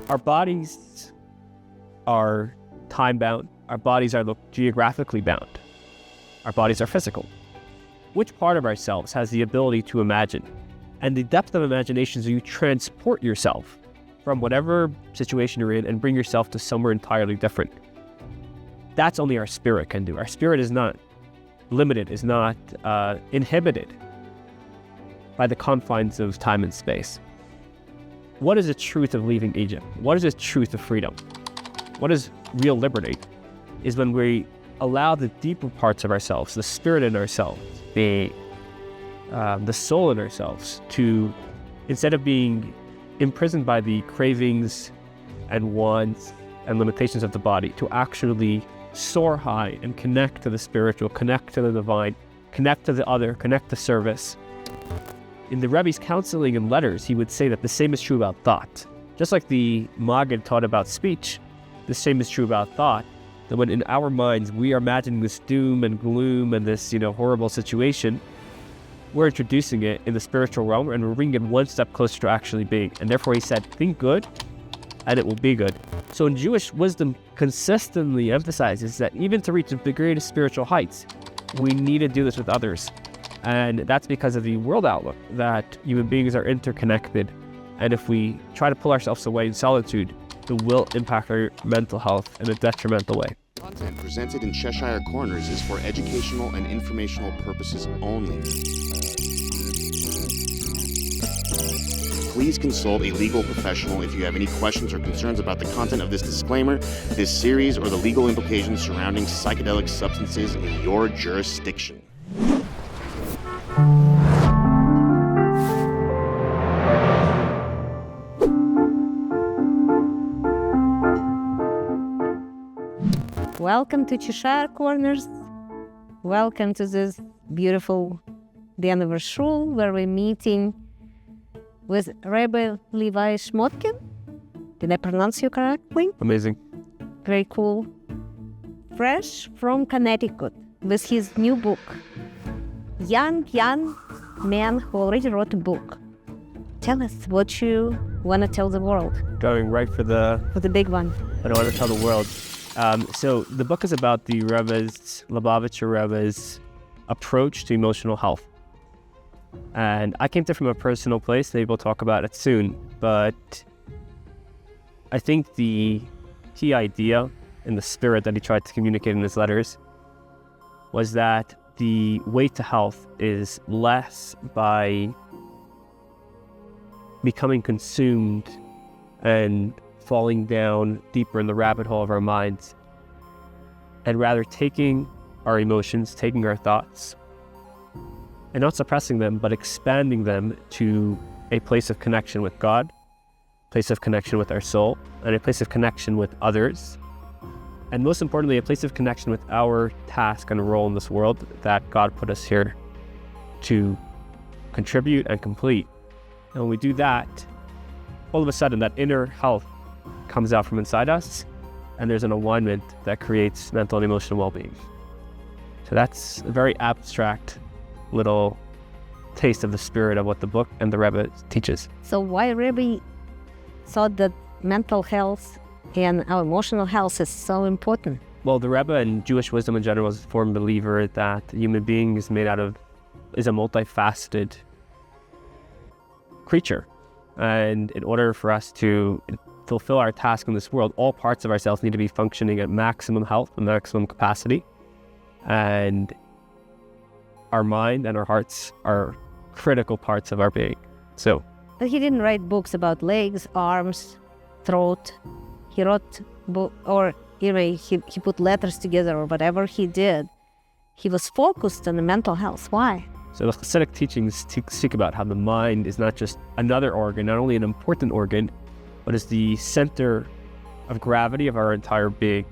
Our bodies are time-bound. Our bodies are geographically bound. Our bodies are physical. Which part of ourselves has the ability to imagine? And the depth of imagination is you transport yourself from whatever situation you're in and bring yourself to somewhere entirely different. That's only our spirit can do. Our spirit is not limited, is not inhibited by the confines of time and space. What is the truth of leaving Egypt? What is the truth of freedom? What is real liberty? Is when we allow the deeper parts of ourselves, the spirit in ourselves, the soul in ourselves, to, instead of being imprisoned by the cravings and wants and limitations of the body, to actually soar high and connect to the spiritual, connect to the divine, connect to the other, connect to service. In the Rebbe's counseling and letters, he would say that the same is true about thought. Just like the Maggid taught about speech, the same is true about thought. That when in our minds we are imagining this doom and gloom and this, horrible situation, we're introducing it in the spiritual realm and we're bringing it one step closer to actually being. And therefore he said, think good and it will be good. So in Jewish wisdom consistently emphasizes that even to reach the greatest spiritual heights, we need to do this with others. And that's because of the world outlook, that human beings are interconnected. And if we try to pull ourselves away in solitude, it will impact our mental health in a detrimental way. Content presented in Cheshire Corners is for educational and informational purposes only. Please consult a legal professional if you have any questions or concerns about the content of this disclaimer, this series, or the legal implications surrounding psychedelic substances in your jurisdiction. Welcome to Cheshire Corners. Welcome to this beautiful Denver shul where we're meeting with Rabbi Levi Shmotkin. Did I pronounce you correctly? Amazing. Very cool. Fresh from Connecticut with his new book. Young man who already wrote a book. Tell us what you want to tell the world. Going right for the big one. I don't want to tell the world. So the book is about the Lubavitcher Rebbe's approach to emotional health. And I came to it from a personal place. Maybe we'll talk about it soon. But I think the key idea and the spirit that he tried to communicate in his letters was that the way to health is less by becoming consumed and falling down deeper in the rabbit hole of our minds, and rather taking our emotions, taking our thoughts, and not suppressing them, but expanding them to a place of connection with God, a place of connection with our soul, and a place of connection with others, and most importantly, a place of connection with our task and role in this world that God put us here to contribute and complete. And when we do that, all of a sudden that inner health comes out from inside us, and there's an alignment that creates mental and emotional well-being. So that's a very abstract little taste of the spirit of what the book and the Rebbe teaches. So why Rebbe thought that mental health and our emotional health is so important? Well, the Rebbe and Jewish wisdom in general is a firm believer that a human being is a multifaceted creature. And in order for us to fulfill our task in this world, all parts of ourselves need to be functioning at maximum health and maximum capacity. And our mind and our hearts are critical parts of our being. So, but he didn't write books about legs, arms, throat. He wrote he put letters together or whatever he did. He was focused on the mental health. Why? So the Hasidic teachings speak about how the mind is not just another organ, not only an important organ, but is the center of gravity of our entire being.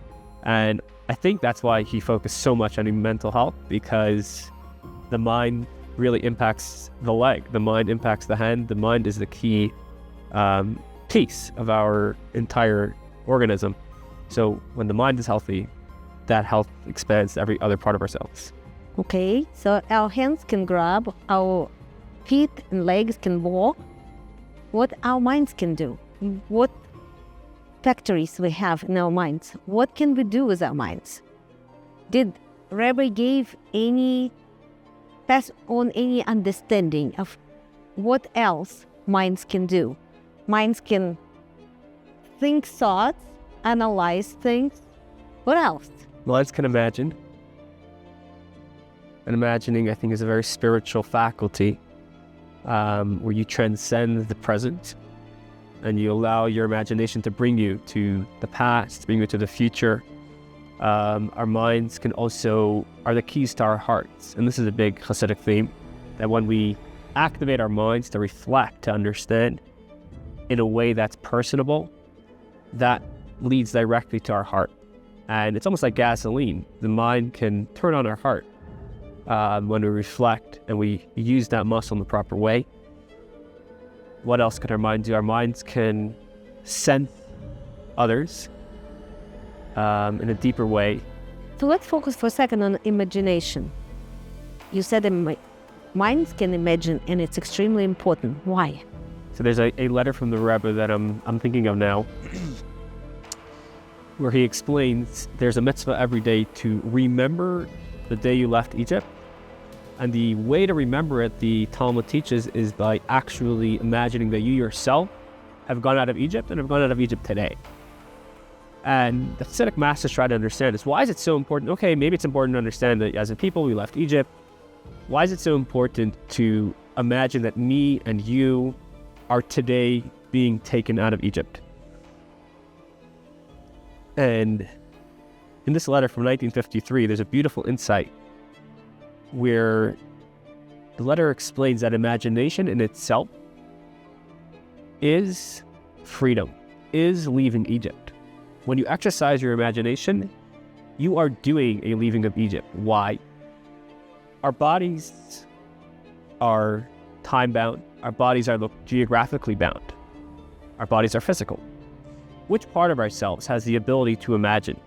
And I think that's why he focused so much on mental health, because the mind really impacts the leg, the mind impacts the hand, the mind is the key piece of our entire organism. So when the mind is healthy, that health expands to every other part of ourselves. Okay, so our hands can grab, our feet and legs can walk. What our minds can do, what factories we have in our minds, what can we do with our minds? Did Rabbi pass on any understanding of what else minds can do? Minds can think thoughts, analyze things. What else? Minds can imagine. And imagining, I think, is a very spiritual faculty where you transcend the present and you allow your imagination to bring you to the past, bring you to the future. Our minds are the keys to our hearts. And this is a big Hasidic theme, that when we activate our minds to reflect, to understand in a way that's personable, that leads directly to our heart. And it's almost like gasoline. The mind can turn on our heart when we reflect and we use that muscle in the proper way. What else can our minds do? Our minds can sense others in a deeper way. So let's focus for a second on imagination. You said minds can imagine, and it's extremely important. Why? So there's a letter from the Rebbe that I'm thinking of now, where he explains there's a mitzvah every day to remember the day you left Egypt. And the way to remember it, the Talmud teaches, is by actually imagining that you yourself have gone out of Egypt and have gone out of Egypt today. And the Hasidic masters try to understand this. Why is it so important? Okay, maybe it's important to understand that as a people we left Egypt. Why is it so important to imagine that me and you are today being taken out of Egypt? And in this letter from 1953, there's a beautiful insight where the letter explains that imagination in itself is freedom, is leaving Egypt. When you exercise your imagination, you are doing a leaving of Egypt. Why? Our bodies are time-bound. Our bodies are geographically bound. Our bodies are physical. Which part of ourselves has the ability to imagine?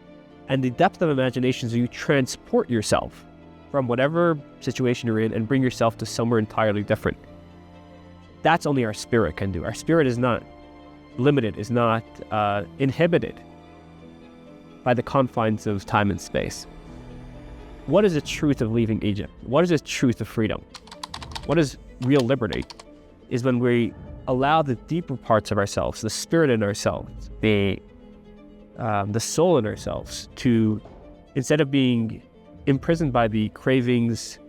And the depth of imagination is you transport yourself from whatever situation you're in and bring yourself to somewhere entirely different. That's only our spirit can do. Our spirit is not limited, is not inhibited by the confines of time and space. What is the truth of leaving Egypt? What is the truth of freedom? What is real liberty? Is when we allow the deeper parts of ourselves, the spirit in ourselves, the soul in ourselves, to, instead of being imprisoned by the cravings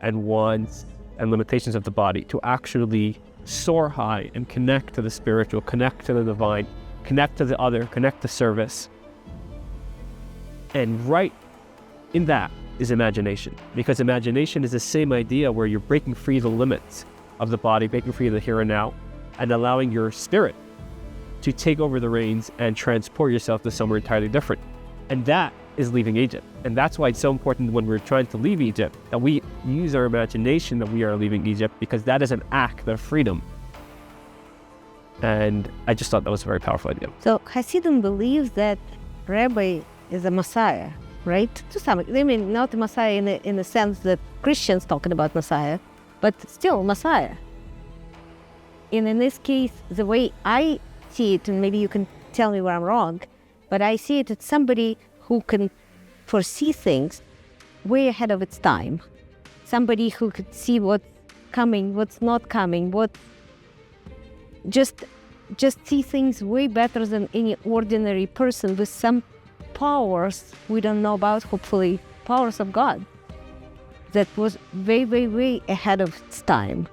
and wants and limitations of the body, to actually soar high and connect to the spiritual, connect to the divine, connect to the other, connect to service. And right in that is imagination, because imagination is the same idea where you're breaking free the limits of the body, breaking free of the here and now, and allowing your spirit to take over the reins and transport yourself to somewhere entirely different. And that is leaving Egypt. And that's why it's so important when we're trying to leave Egypt that we use our imagination that we are leaving Egypt, because that is an act of freedom. And I just thought that was a very powerful idea. So Hasidim believes that Rabbi is a Messiah, right? To some extent, I mean, not a Messiah in the sense that Christians talking about Messiah, but still Messiah. And in this case, the way I see it, and maybe you can tell me where I'm wrong, but I see it as somebody who can foresee things way ahead of its time. Somebody who could see what's coming, what's not coming, what just see things way better than any ordinary person with some powers we don't know about, hopefully powers of God that was way, way, way ahead of its time.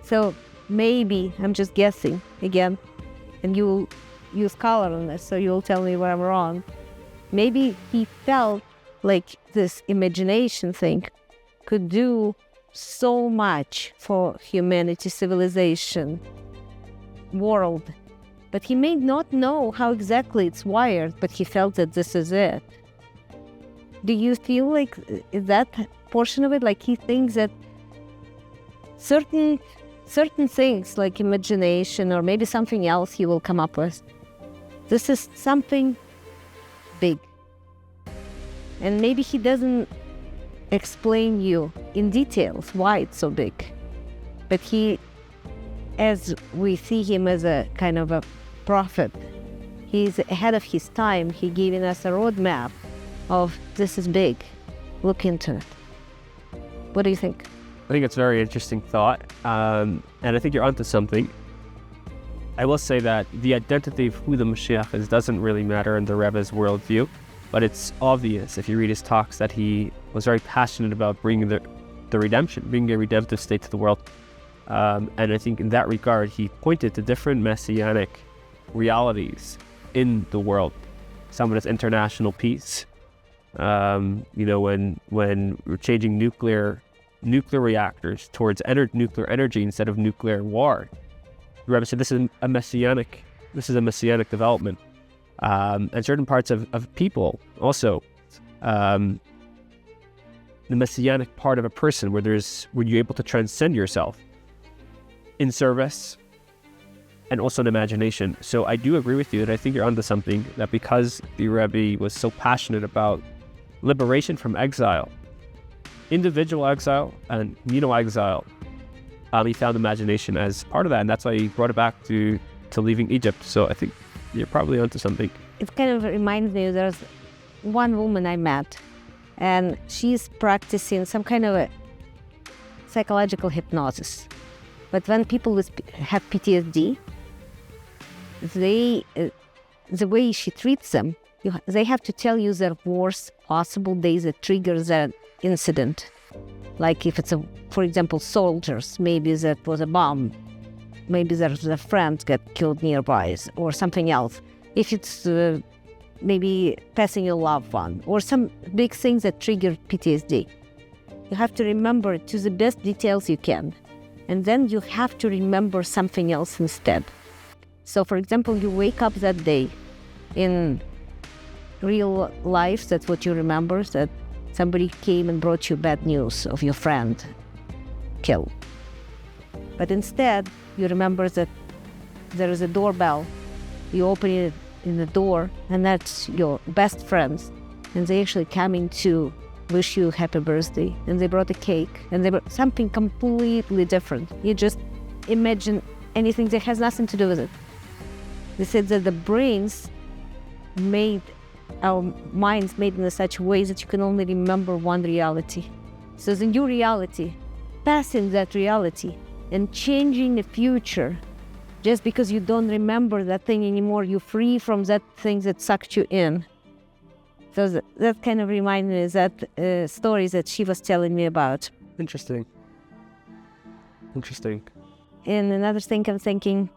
So maybe, I'm just guessing again, and you'll scholar on this, so you'll tell me where I'm wrong. Maybe he felt like this imagination thing could do so much for humanity, civilization, world. But he may not know how exactly it's wired, but he felt that this is it. Do you feel like, is that portion of it, like he thinks that certain things like imagination or maybe something else he will come up with, this is something big. And maybe he doesn't explain you in details why it's so big. But he, as we see him as a kind of a prophet, he's ahead of his time. He giving us a roadmap of this is big. Look into it. What do you think? I think it's a very interesting thought, and I think you're onto something. I will say that the identity of who the Mashiach is doesn't really matter in the Rebbe's worldview, but it's obvious if you read his talks that he was very passionate about bringing the redemption, bringing a redemptive state to the world. And I think in that regard, he pointed to different Messianic realities in the world. Some of it's international peace. When we're changing nuclear reactors towards nuclear energy instead of nuclear war. The Rebbe said this is a messianic development. And certain parts of people also, the messianic part of a person where you're able to transcend yourself in service and also in imagination. So I do agree with you, and I think you're onto something, that because the Rebbe was so passionate about liberation from exile, individual exile and communal exile, he found imagination as part of that, and that's why he brought it back to leaving Egypt. So I think you're probably onto something. It kind of reminds me, there's one woman I met, and she's practicing some kind of a psychological hypnosis. But when people have PTSD, the way she treats them, they have to tell you their worst possible days that triggers that incident. Like if it's, for example, soldiers, maybe that was a bomb, maybe there's a friend got killed nearby, or something else. If it's maybe passing a loved one, or some big things that trigger PTSD, you have to remember it to the best details you can. And then you have to remember something else instead. So, for example, you wake up that day in real life, that's what you remember, that somebody came and brought you bad news of your friend killed. But instead, you remember that there is a doorbell. You open it in the door, and that's your best friends. And they actually coming to wish you happy birthday. And they brought a cake, and they brought something completely different. You just imagine anything that has nothing to do with it. They said that the brains made, our minds made in such a way that you can only remember one reality. So the new reality, passing that reality and changing the future, just because you don't remember that thing anymore, you're free from that thing that sucked you in. So that kind of reminded me of that stories that she was telling me about. Interesting. And another thing I'm thinking,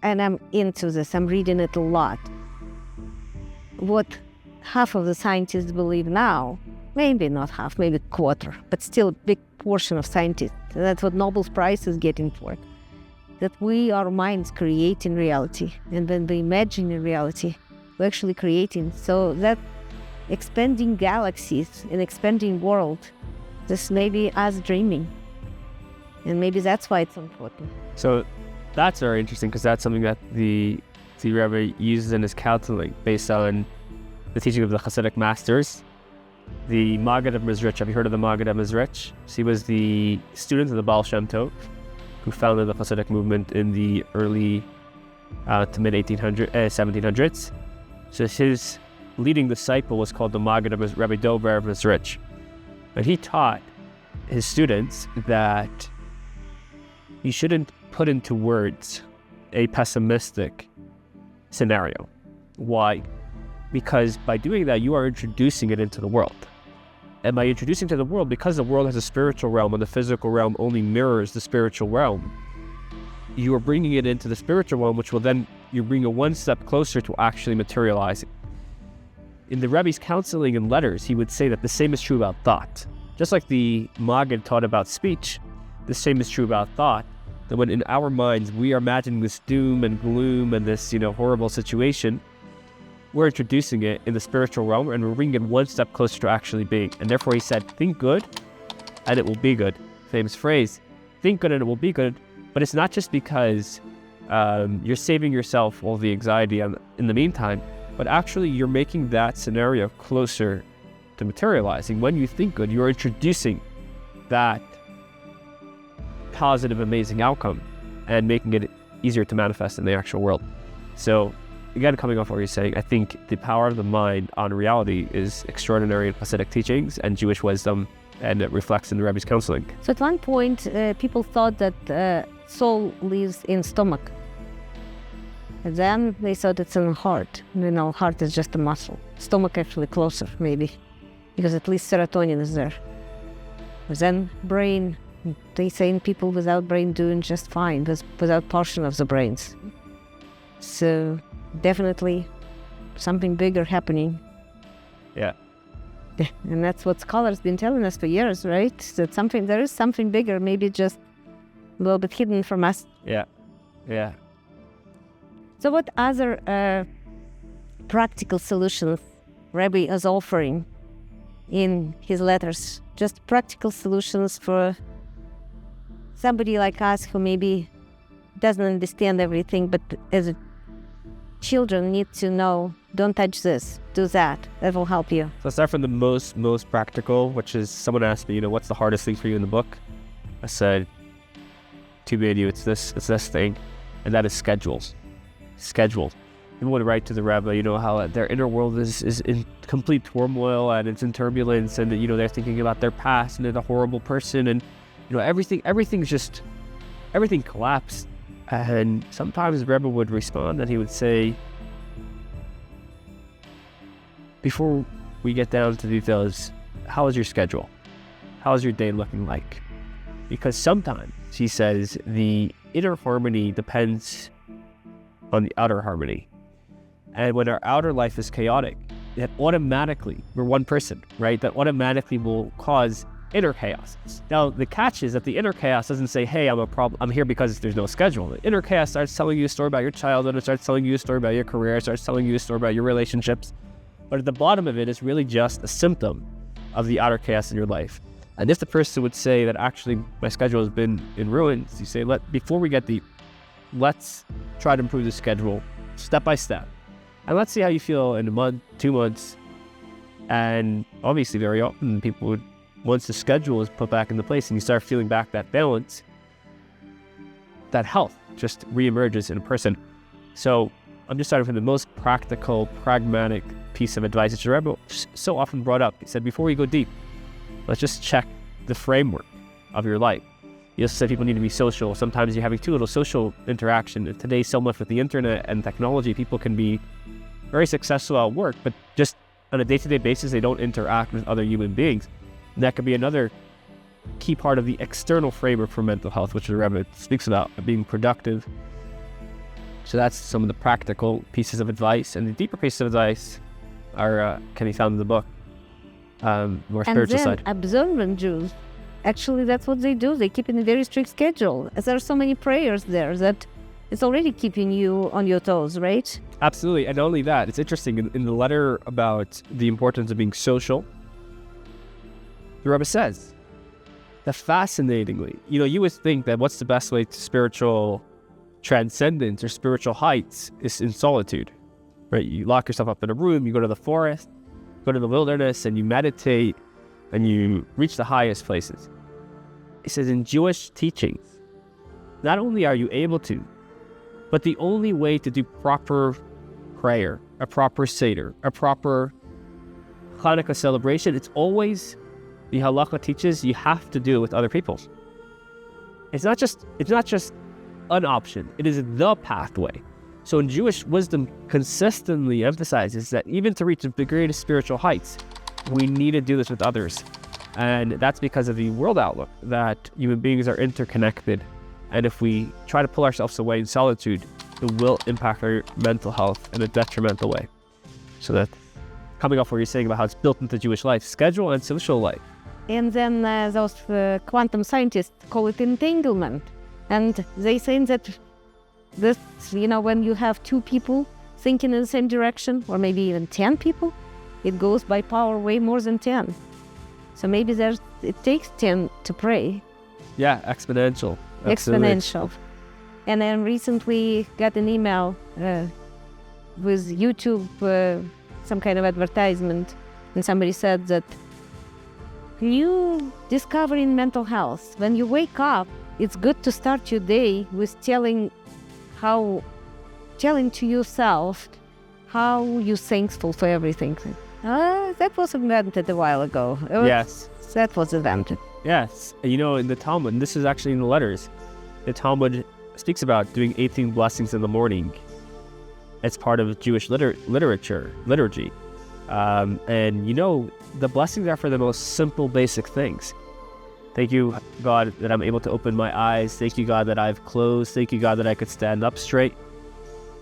and I'm into this, I'm reading it a lot. What half of the scientists believe now, maybe not half, maybe a quarter, but still a big portion of scientists, that's what Nobel Prize is getting for it, that we, our minds, creating reality. And when we imagine a reality, we're actually creating. So that expanding galaxies and expanding world, this may be us dreaming. And maybe that's why it's important. So that's very interesting, because that's something that the Rebbe uses in his counseling based on the teaching of the Hasidic masters. The Maggid of Mezrich, have you heard of the Maggid of Mezrich? He was the student of the Baal Shem Tov, who founded the Hasidic movement in the early to mid 1700s. So his leading disciple was called the Maggid of Rabbi Dober of Mezrich. And he taught his students that you shouldn't put into words a pessimistic scenario. Why? Because by doing that, you are introducing it into the world. And by introducing to the world, because the world has a spiritual realm and the physical realm only mirrors the spiritual realm, you are bringing it into the spiritual realm, which will then, you bring it one step closer to actually materializing. In the Rebbe's counseling and letters, he would say that the same is true about thought. Just like the Maggid taught about speech, the same is true about thought. That when in our minds we are imagining this doom and gloom and this, horrible situation, we're introducing it in the spiritual realm, and we're bringing it one step closer to actually being. And therefore he said, think good and it will be good. Famous phrase, think good and it will be good. But it's not just because you're saving yourself all the anxiety in the meantime, but actually you're making that scenario closer to materializing. When you think good, you're introducing that positive, amazing outcome and making it easier to manifest in the actual world. So again, coming off what you're saying, I think the power of the mind on reality is extraordinary in Hasidic teachings and Jewish wisdom, and it reflects in the Rebbe's counseling. So at one point, people thought that soul lives in stomach. And then they thought it's in the heart. Heart is just a muscle. Stomach actually closer, maybe, because at least serotonin is there. But then brain, they say people without brain doing just fine, without portion of the brains. So definitely something bigger happening. Yeah. And that's what scholars been telling us for years, right? That there is something bigger, maybe just a little bit hidden from us. Yeah. So what other practical solutions Rabbi is offering in his letters? Just practical solutions for somebody like us who maybe doesn't understand everything, but as children need to know, don't touch this, do that. That will help you. So I'll start from the most practical, which is someone asked me, what's the hardest thing for you in the book? I said, too bad you, it's this thing, and that is schedules. Schedule. People would write to the rabbi, how their inner world is in complete turmoil and it's in turbulence, and they're thinking about their past and they're a horrible person, and everything collapsed. And sometimes the Rebbe would respond and he would say, before we get down to details, how is your schedule? How is your day looking like? Because sometimes, he says, the inner harmony depends on the outer harmony. And when our outer life is chaotic, that automatically, we're one person, right? That automatically will cause inner chaos. Now, the catch is that the inner chaos doesn't say, hey, I'm here because there's no schedule. The inner chaos starts telling you a story about your childhood, it starts telling you a story about your career, it starts telling you a story about your relationships. But at the bottom of it is really just a symptom of the outer chaos in your life. And if the person would say that actually my schedule has been in ruins, you say, before we get deep, let's try to improve the schedule step by step. And let's see how you feel in a month, 2 months. And obviously very often people would, once the schedule is put back into place and you start feeling back that balance, that health just reemerges in a person. So I'm just starting from the most practical, pragmatic piece of advice that the Rebbe so often brought up. He said, before we go deep, let's just check the framework of your life. You also said people need to be social. Sometimes you're having too little social interaction. And today, so much with the internet and technology, people can be very successful at work, but just on a day-to-day basis, they don't interact with other human beings. And that could be another key part of the external framework for mental health, which the Rebbe speaks about, being productive. So that's some of the practical pieces of advice. And the deeper pieces of advice are can be found in the book, more spiritual side. And then observant Jews, actually that's what they do. They keep in a very strict schedule. As there are so many prayers there that it's already keeping you on your toes, right? Absolutely. And not only that, it's interesting, in the letter about the importance of being social, the Rebbe says that fascinatingly, you would think that what's the best way to spiritual transcendence or spiritual heights is in solitude, right? You lock yourself up in a room, you go to the forest, go to the wilderness, and you meditate, and you reach the highest places. He says in Jewish teachings, not only are you able to, but the only way to do proper prayer, a proper Seder, a proper Hanukkah celebration, it's always, the halakha teaches, you have to do it with other people. It's not just an option, it is the pathway. So in Jewish wisdom consistently emphasizes that even to reach the greatest spiritual heights, we need to do this with others. And that's because of the world outlook, that human beings are interconnected. And if we try to pull ourselves away in solitude, it will impact our mental health in a detrimental way. So that, coming off what you're saying about how it's built into Jewish life, schedule and social life. And then those quantum scientists call it entanglement. And they say that this, when you have 2 people thinking in the same direction, or maybe even 10 people, it goes by power way more than 10. So maybe it takes 10 to pray. Yeah, exponential. Absolutely. Exponential. And then recently got an email with YouTube some kind of advertisement, and somebody said that new discovery in mental health. When you wake up, it's good to start your day with telling to yourself how you're thankful for everything. That was invented a while ago. Yes. That was invented. Yes. In the Talmud, and this is actually in the letters, the Talmud speaks about doing 18 blessings in the morning as part of Jewish liturgy. And the blessings are for the most simple, basic things. Thank you, God, that I'm able to open my eyes. Thank you, God, that I've closed. Thank you, God, that I could stand up straight.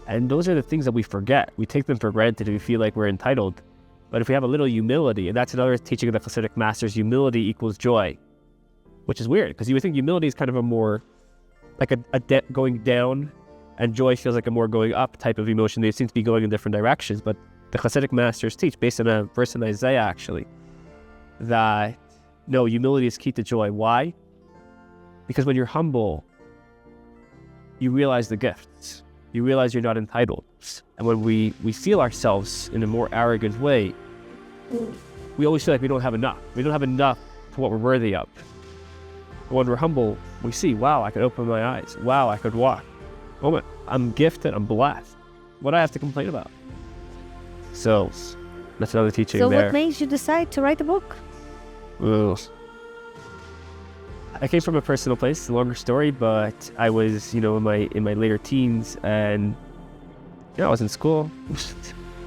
And those are the things that we forget. We take them for granted and we feel like we're entitled. But if we have a little humility, and that's another teaching of the Hasidic masters, humility equals joy, which is weird because you would think humility is kind of a more like a going down, and joy feels like a more going up type of emotion. They seem to be going in different directions. But the Hasidic masters teach, based on a verse in Isaiah actually, that no, humility is key to joy. Why? Because when you're humble, you realize the gifts. You realize you're not entitled. And when we feel ourselves in a more arrogant way, we always feel like we don't have enough. We don't have enough for what we're worthy of. But when we're humble, we see, wow, I could open my eyes. Wow, I could walk. Oh, I'm gifted, I'm blessed. What do I have to complain about? So, that's another teaching there. So what makes you decide to write a book? Ugh. I came from a personal place, it's a longer story, but I was, in my later teens, and I was in school,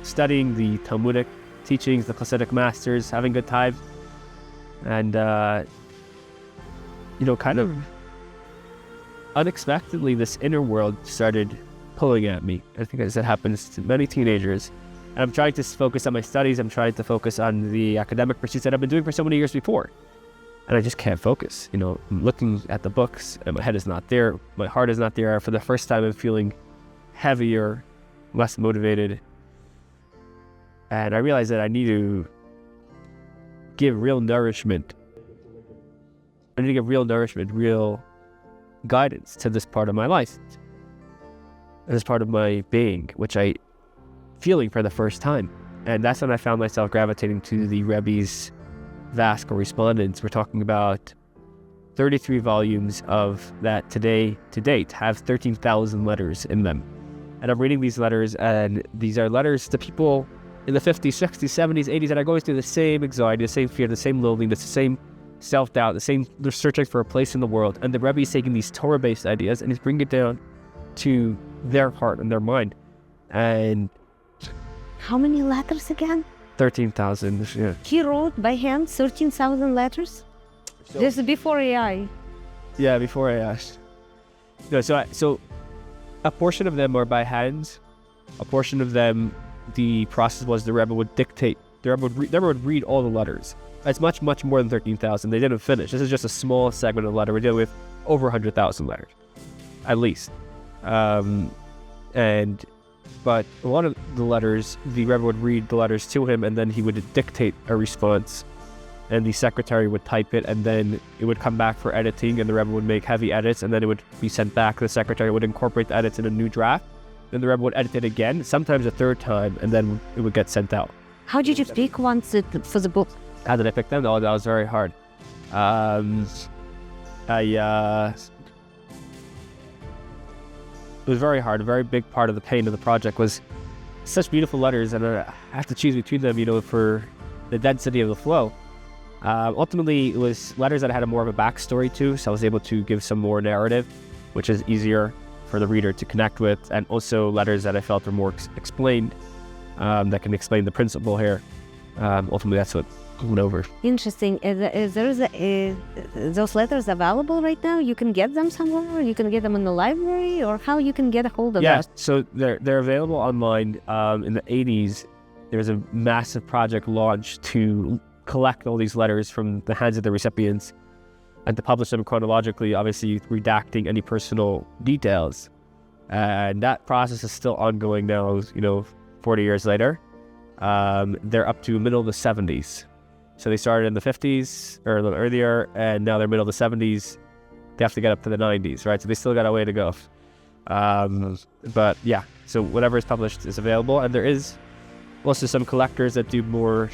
studying the Talmudic teachings, the Hasidic masters, having good time, and kind of unexpectedly, this inner world started pulling at me. I think as it happens to many teenagers. And I'm trying to focus on my studies. I'm trying to focus on the academic pursuits that I've been doing for so many years before. And I just can't focus. I'm looking at the books and my head is not there. My heart is not there. For the first time, I'm feeling heavier, less motivated. And I realized that I need to give real nourishment. I need to give real nourishment, real guidance to this part of my life. This part of my being, which I feeling for the first time. And that's when I found myself gravitating to the Rebbe's vast correspondence. We're talking about 33 volumes of that today to date have 13,000 letters in them. And I'm reading these letters, and these are letters to people in the 50s, 60s, 70s, 80s that are going through the same anxiety, the same fear, the same loneliness, the same self-doubt, they're searching for a place in the world. And the Rebbe is taking these Torah-based ideas and he's bringing it down to their heart and their mind. And how many letters again? 13,000, yeah. He wrote by hand 13,000 letters? This is before AI. Yeah, before AI. No, so a portion of them are by hand. A portion of them, the process was the Rebbe would dictate. The Rebbe would read all the letters. It's much, much more than 13,000. They didn't finish. This is just a small segment of the letter. We're dealing with over 100,000 letters, at least. But a lot of the letters, the Rebbe would read the letters to him, and then he would dictate a response, and the secretary would type it, and then it would come back for editing, and the Rebbe would make heavy edits, and then it would be sent back. The secretary would incorporate the edits in a new draft. Then the Rebbe would edit it again, sometimes a third time, and then it would get sent out. How did you pick ones for the book? How did I pick them? Oh, that was very hard. It was very hard. A very big part of the pain of the project was such beautiful letters, and I have to choose between them, for the density of the flow. Ultimately, it was letters that had more of a backstory to, so I was able to give some more narrative, which is easier for the reader to connect with, and also letters that I felt were more explained, that can explain the principle here. Ultimately, that's what went over. Interesting. Is those letters available right now? You can get them somewhere? You can get them in the library? Or how you can get a hold of them? Yeah, so they're available online. In the 80s, there was a massive project launched to collect all these letters from the hands of the recipients and to publish them chronologically, obviously redacting any personal details. And that process is still ongoing now, 40 years later. They're up to middle of the 70s. So they started in the 50s or a little earlier, and now they're middle of the 70s. They have to get up to the 90s, right? So they still got a way to go. But yeah, So whatever is published is available. And there is also some collectors that do more,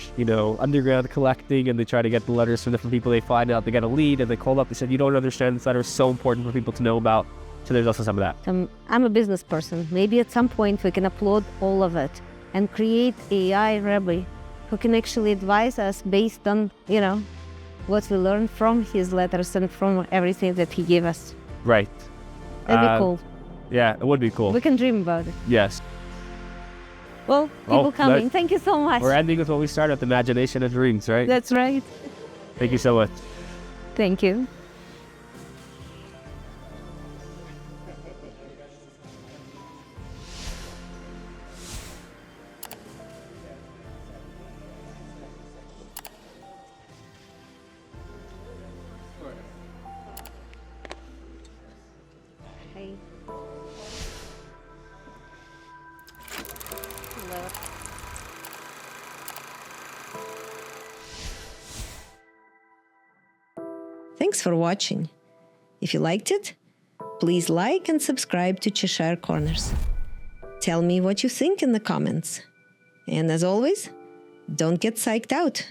underground collecting, and they try to get the letters from different people they find out. They get a lead and they call up. They said, you don't understand, this letter is so important for people to know about. So there's also some of that. I'm a business person. Maybe at some point we can upload all of it and create AI Rabbi who can actually advise us based on, what we learned from his letters and from everything that he gave us. Right. That'd be cool. Yeah, it would be cool. We can dream about it. Yes. Well, people coming. Thank you so much. We're ending with what we started with, imagination and dreams, right? That's right. Thank you so much. Thank you. Hey. Hello. Thanks for watching. If you liked it, please like and subscribe to Cheshire Corners. Tell me what you think in the comments. And as always, don't get psyched out.